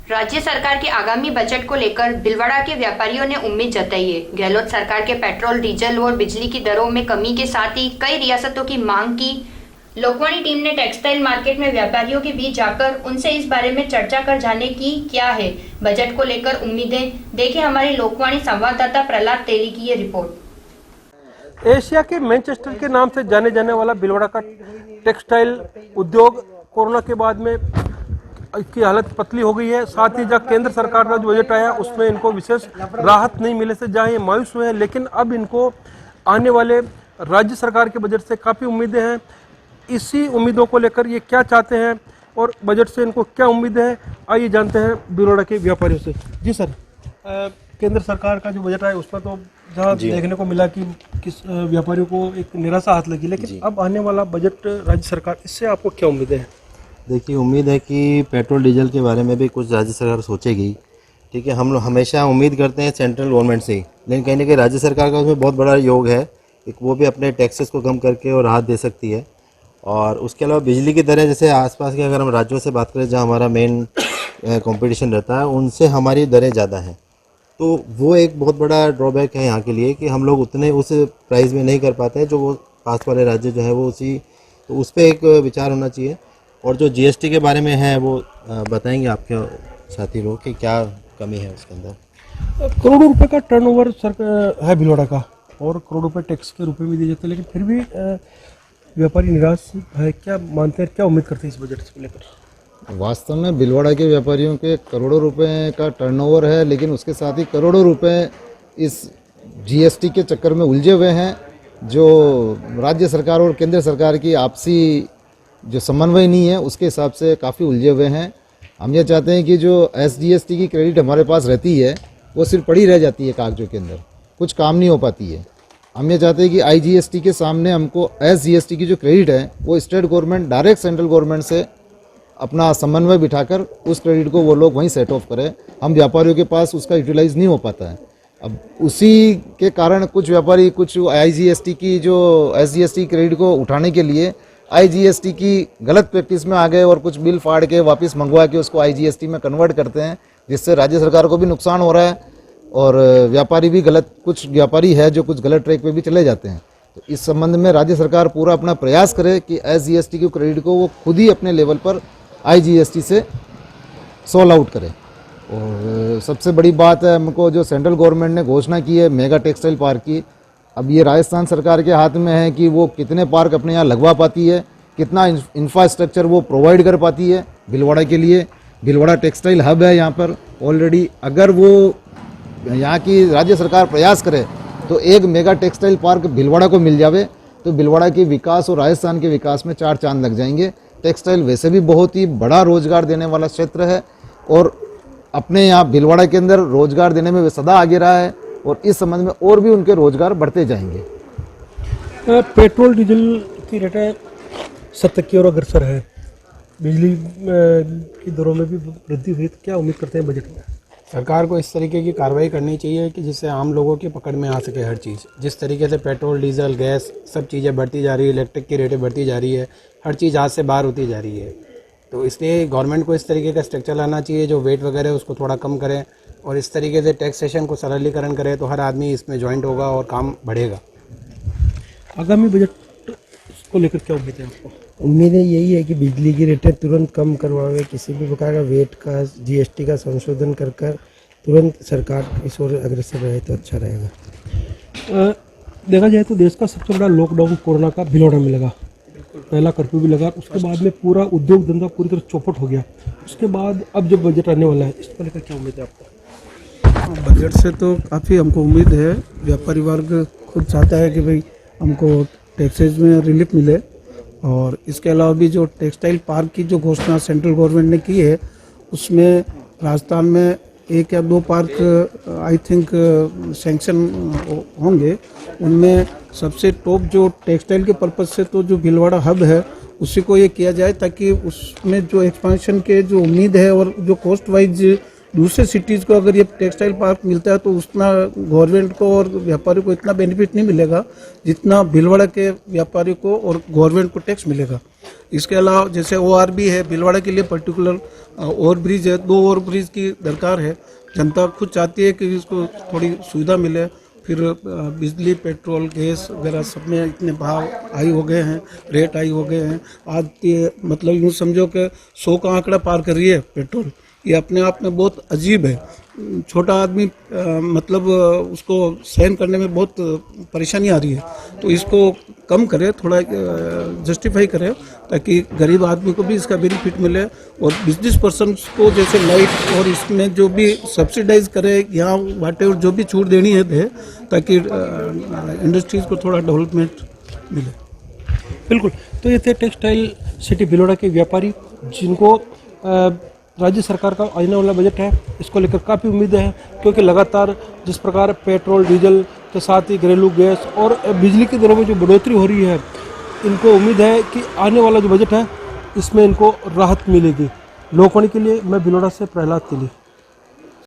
राज्य सरकार के आगामी बजट को लेकर भीलवाड़ा के व्यापारियों ने उम्मीद जताई है। गहलोत सरकार के पेट्रोल, डीजल और बिजली की दरों में कमी के साथ ही कई रियासतों की मांग की। लोकवाणी टीम ने टेक्सटाइल मार्केट में व्यापारियों के बीच जाकर उनसे इस बारे में चर्चा कर जाने की क्या है बजट को लेकर उम्मीदें। देखें हमारे लोकवाणी संवाददाता प्रहलाद तेली की ये रिपोर्ट। एशिया के मैनचेस्टर के नाम से जाने जाने वाला भीलवाड़ा का टेक्सटाइल उद्योग कोरोना के बाद में की हालत पतली हो गई है। साथ ही जहाँ केंद्र सरकार का जो बजट आया उसमें इनको विशेष राहत नहीं मिले से जहाँ ये मायूस हुए हैं, लेकिन अब इनको आने वाले राज्य सरकार के बजट से काफ़ी उम्मीदें हैं। इसी उम्मीदों को लेकर ये क्या चाहते हैं और बजट से इनको क्या उम्मीदें हैं, आइए जानते हैं भीलवाड़ा के व्यापारियों से। जी सर, केंद्र सरकार का जो बजट आया उसमें तो जहाँ देखने को मिला कि किस व्यापारियों को एक निराशा हाथ लगी, लेकिन अब आने वाला बजट राज्य सरकार, इससे आपको क्या उम्मीदें हैं? देखिए, उम्मीद है कि पेट्रोल डीजल के बारे में भी कुछ राज्य सरकार सोचेगी। ठीक है, हम लोग हमेशा उम्मीद करते हैं सेंट्रल गवर्नमेंट से, लेकिन कहीं ना कहीं राज्य सरकार का उसमें बहुत बड़ा योग है। एक वो भी अपने टैक्सेस को कम करके और राहत दे सकती है। और उसके अलावा बिजली की दरें, जैसे आसपास के अगर हम राज्यों से बात करें जहाँ हमारा मेन कंपटीशन रहता है, उनसे हमारी दरें ज़्यादा हैं, तो वो एक बहुत बड़ा ड्रॉबैक है यहाँ के लिए कि हम लोग उतने उस प्राइस में नहीं कर पाते हैं जो वो पास वाले राज्य जो है वो उसी, तो उस पर एक विचार होना चाहिए। और जो जीएसटी के बारे में है वो बताएंगे आपके साथी लोग कि क्या कमी है उसके अंदर। करोड़ों रुपए का टर्नओवर सरकार है भीलवाड़ा का और करोड़ों रुपए टैक्स के रूप में दिए जाते हैं, लेकिन फिर भी व्यापारी निराश है। क्या मानते हैं, क्या उम्मीद करते हैं इस बजट से लेकर? वास्तव में भीलवाड़ा के व्यापारियों के करोड़ों रुपए का टर्नओवर है, लेकिन उसके साथ ही करोड़ों रुपए इस जीएसटी के चक्कर में उलझे हुए हैं। जो राज्य सरकार और केंद्र सरकार की आपसी जो समन्वय नहीं है उसके हिसाब से काफ़ी उलझे हुए हैं। हम ये चाहते हैं कि जो एसजीएसटी की क्रेडिट हमारे पास रहती है वो सिर्फ पड़ी रह जाती है कागजों के अंदर, कुछ काम नहीं हो पाती है। हम ये चाहते हैं कि आईजीएसटी के सामने हमको एसजीएसटी की जो क्रेडिट है वो state government direct central government से अपना समन्वय बिठाकर उस क्रेडिट को वो लोग वहीं सेट ऑफ करें। हम व्यापारियों के पास उसका यूटिलाइज नहीं हो पाता है। अब उसी के कारण कुछ व्यापारी कुछ आईजीएसटी की जो एसजीएसटी क्रेडिट को उठाने के लिए आईजीएसटी की गलत प्रैक्टिस में आ गए और कुछ बिल फाड़ के वापस मंगवा के उसको आईजीएसटी में कन्वर्ट करते हैं, जिससे राज्य सरकार को भी नुकसान हो रहा है और व्यापारी भी गलत, कुछ व्यापारी है जो कुछ गलत ट्रैक पे भी चले जाते हैं। तो इस संबंध में राज्य सरकार पूरा अपना प्रयास करे कि एसजीएसटी के क्रेडिट को वो खुद ही अपने लेवल पर आईजीएसटी से सोल्व आउट करे। और सबसे बड़ी बात है, हमको जो सेंट्रल गवर्नमेंट ने घोषणा की है मेगा टेक्सटाइल पार्क की, अब ये राजस्थान सरकार के हाथ में है कि वो कितने पार्क अपने यहाँ लगवा पाती है, कितना इंफ्रास्ट्रक्चर वो प्रोवाइड कर पाती है भीलवाड़ा के लिए। भीलवाड़ा टेक्सटाइल हब है यहाँ पर ऑलरेडी। अगर वो यहाँ की राज्य सरकार प्रयास करे तो एक मेगा टेक्सटाइल पार्क भीलवाड़ा को मिल जावे तो भीलवाड़ा के विकास और राजस्थान के विकास में 4 चांद लग जाएंगे। टेक्सटाइल वैसे भी बहुत ही बड़ा रोजगार देने वाला क्षेत्र है और अपने यहाँ भीलवाड़ा के अंदर रोजगार देने में वे सदा आगे रहा है और इस संबंध में और भी उनके रोजगार बढ़ते जाएंगे। पेट्रोल डीजल की रेटें सतत की ओर अग्रसर है, बिजली की दरों में भी वृद्धि हुई, तो क्या उम्मीद करते हैं बजट में? सरकार को इस तरीके की कार्रवाई करनी चाहिए कि जिससे आम लोगों की पकड़ में आ सके हर चीज़। जिस तरीके से पेट्रोल, डीजल, गैस सब चीज़ें बढ़ती जा रही है, इलेक्ट्रिक की रेटें बढ़ती जा रही है, हर चीज़ हाथ से बाहर होती जा रही है। तो इसलिए गवर्नमेंट को इस तरीके का स्ट्रक्चर लाना चाहिए जो वेट वगैरह उसको थोड़ा कम करें और इस तरीके से टैक्सेशन को सरलीकरण करे तो हर आदमी इसमें ज्वाइंट होगा और काम बढ़ेगा। आगामी बजट को लेकर क्या उम्मीद है आपको? उम्मीदें यही है कि बिजली की रेटें तुरंत कम करवावे, किसी भी प्रकार का वेट का, जीएसटी का संशोधन कर तुरंत सरकार इस ओर अग्रसर रहे तो अच्छा रहेगा। देखा जाए तो देश का सबसे बड़ा लॉकडाउन कोरोना का भीलवाड़ा में लगा, पहला कर्फ्यू भी लगा, उसके बाद में पूरा उद्योग धंधा पूरी तरह चौपट हो गया। उसके बाद अब जब बजट आने वाला है, इसको लेकर क्या उम्मीद है आपको? बजट से तो काफ़ी हमको उम्मीद है। व्यापारी वर्ग खुद चाहता है कि भाई हमको टैक्सेस में रिलीफ मिले और इसके अलावा भी जो टेक्सटाइल पार्क की जो घोषणा सेंट्रल गवर्नमेंट ने की है उसमें राजस्थान में 1 या 2 पार्क आई थिंक सैंक्शन होंगे। उनमें सबसे टॉप जो टेक्सटाइल के पर्पज़ से तो जो भीलवाड़ा हब है उसी को ये किया जाए ताकि उसमें जो एक्सपेंशन के जो उम्मीद है और जो कॉस्ट वाइज दूसरे सिटीज़ को अगर ये टेक्सटाइल पार्क मिलता है तो उतना गवर्नमेंट को और व्यापारी को इतना बेनिफिट नहीं मिलेगा जितना भीलवाड़ा के व्यापारी को और गवर्नमेंट को टैक्स मिलेगा। इसके अलावा जैसे ORB है, भीलवाड़ा के लिए पर्टिकुलर ओवर ब्रिज है, 2 ओवर ब्रिज की दरकार है। जनता खुद चाहती है कि इसको थोड़ी सुविधा मिले। फिर बिजली, पेट्रोल, गैस वगैरह सब में इतने भाव हाई हो गए हैं, रेट हाई हो गए हैं। आज ये मतलब यूँ समझो कि 100 का आंकड़ा पार कर रही है पेट्रोल। ये अपने आप में बहुत अजीब है। छोटा आदमी मतलब उसको सहन करने में बहुत परेशानी आ रही है। तो इसको कम करे, थोड़ा जस्टिफाई करे ताकि गरीब आदमी को भी इसका बेनिफिट मिले और बिजनेस पर्सन को जैसे लाइट और इसमें जो भी सब्सिडाइज करे या वाटेवर जो भी छूट देनी है दे, ताकि इंडस्ट्रीज को थोड़ा डेवलपमेंट मिले। बिल्कुल। तो ये थे टेक्सटाइल सिटी भीलवाड़ा के व्यापारी जिनको राज्य सरकार का आने वाला बजट है इसको लेकर काफ़ी उम्मीदें हैं, क्योंकि लगातार जिस प्रकार पेट्रोल, डीजल के साथ ही घरेलू गैस और बिजली की दरों में जो बढ़ोतरी हो रही है, इनको उम्मीद है कि आने वाला जो बजट है इसमें इनको राहत मिलेगी। लोकवाणी के लिए मैं भीलवाड़ा से प्रहलाद तिली।